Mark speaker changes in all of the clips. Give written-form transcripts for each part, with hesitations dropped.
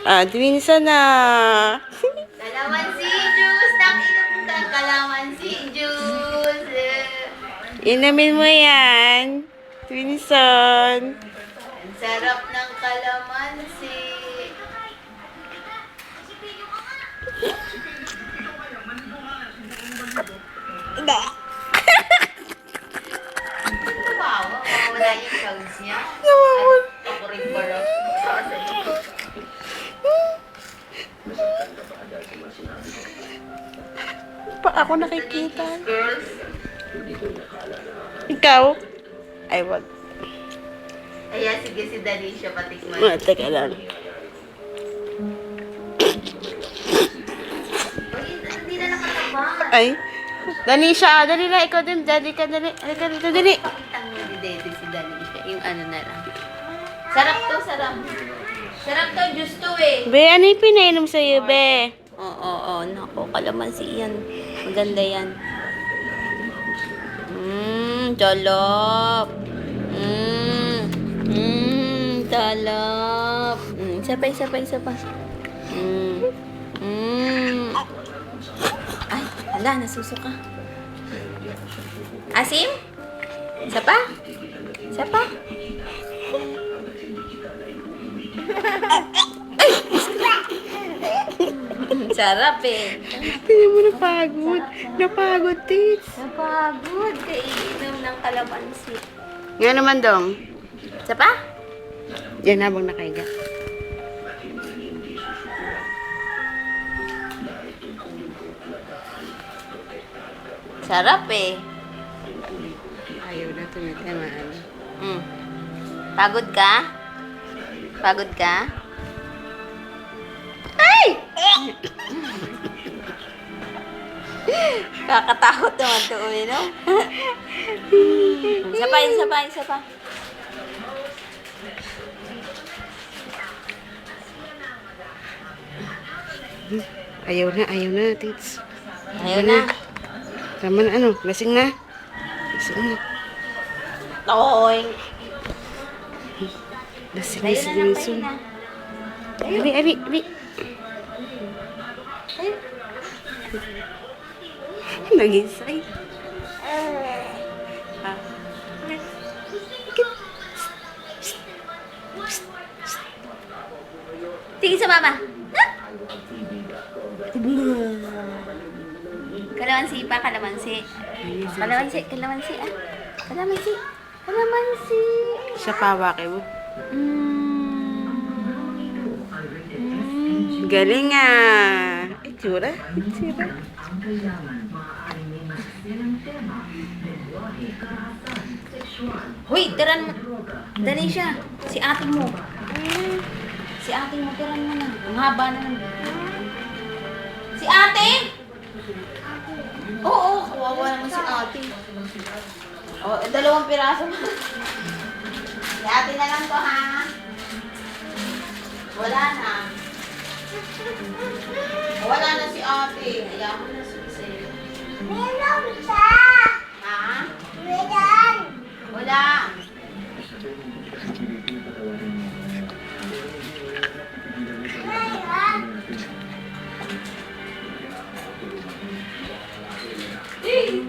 Speaker 1: Ah, Dwinsa na.
Speaker 2: Kalamansi juice! Nakinom ka kalamansi juice!
Speaker 1: Inumin mo yan. Twinson.
Speaker 2: Ang sarap ng kalamansi. Wow, mawawala yung sounds niya.
Speaker 1: Nawawala.
Speaker 2: Ako rin pala.
Speaker 1: Pa ako nakikita.
Speaker 2: Girls.
Speaker 1: Ikaw? Ay, wag.
Speaker 2: Ayan, sige si Dalisha patikman.
Speaker 1: Teka lang.
Speaker 2: Uy, hindi na nakataba.
Speaker 1: Ay. Danisha, dali na. Ikaw din. Dali ka, dali. Halika dito, dali.
Speaker 2: Pakitang mo ni Dede si Dalisha. Yung ano na lang. Sarap to, sarap. Sarap to, juice to eh.
Speaker 1: Be, ano yung pinainom sa'yo, be?
Speaker 2: Oo. Naku, kalamansi yan. Maganda yan. Talap. Talap. Isa pa. Ay, hala, nasusuka. Asim? Isa pa? Sarap eh.
Speaker 1: Tingnan mo, napagod. Napagod, tits.
Speaker 2: Napagod ka iinom ng kalamansi.
Speaker 1: Nga naman, dong.
Speaker 2: Isa pa?
Speaker 1: Yan, habang nakaiga.
Speaker 2: Sarap eh.
Speaker 1: Ayaw na tumitamaan.
Speaker 2: Pagod ka? Ay! Kakatakot naman ito uminom. Isa pa.
Speaker 1: Ayaw na, tits.
Speaker 2: Ayaw na.
Speaker 1: Tama na, ano? Lasing na.
Speaker 2: Toy.
Speaker 1: Lasing
Speaker 2: Tayo
Speaker 1: na si
Speaker 2: na lang,
Speaker 1: Wilson.
Speaker 2: tayo na.
Speaker 1: Abi. Nagisay.
Speaker 2: Tingin sa mama. Ha? Kalamansi pa, kalamansi. Kalamansi ah. Kalamansi.
Speaker 1: Siya pawake mo. Galing ah. Itsura.
Speaker 2: Hoy, tiran mo. Dali siya. Si ate mo. Tiran mo na. Ang haba na lang. Si ate? Oo, kawawa naman si ate. Oh, 2 piraso. Si ate na lang to, ha? Wala na. Wala na si ate. Ayaw mo na sa'yo. Ha? Wala.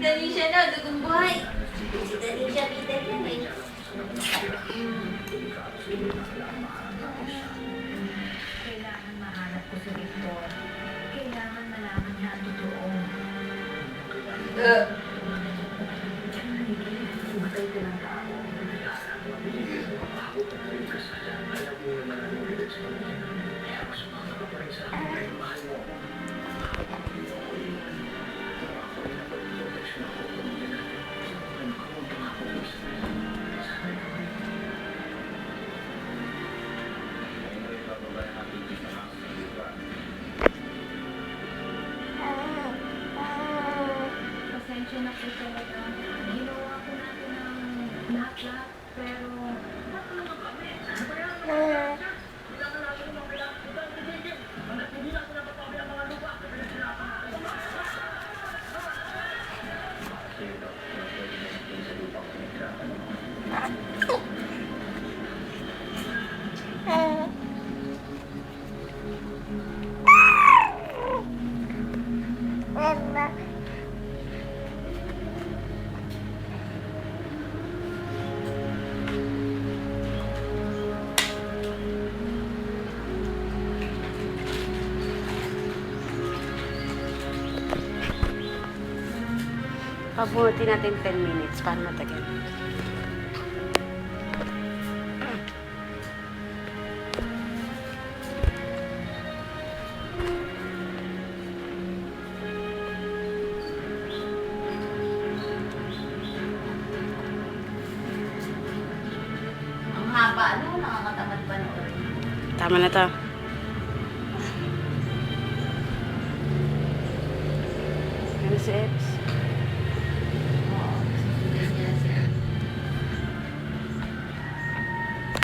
Speaker 2: Danisha na, dugang buhay. Si Danisha, kita yan eh.
Speaker 3: Kailangan mahanap ko si Victor. Kailangan malaman niya ang totoo. Matay ka ng tao.
Speaker 1: Pabuti natin 10 minutes para matagal.
Speaker 2: Ang haba, ano? Nakakatamad pa noon.
Speaker 1: Tama na to. Ano si Eps?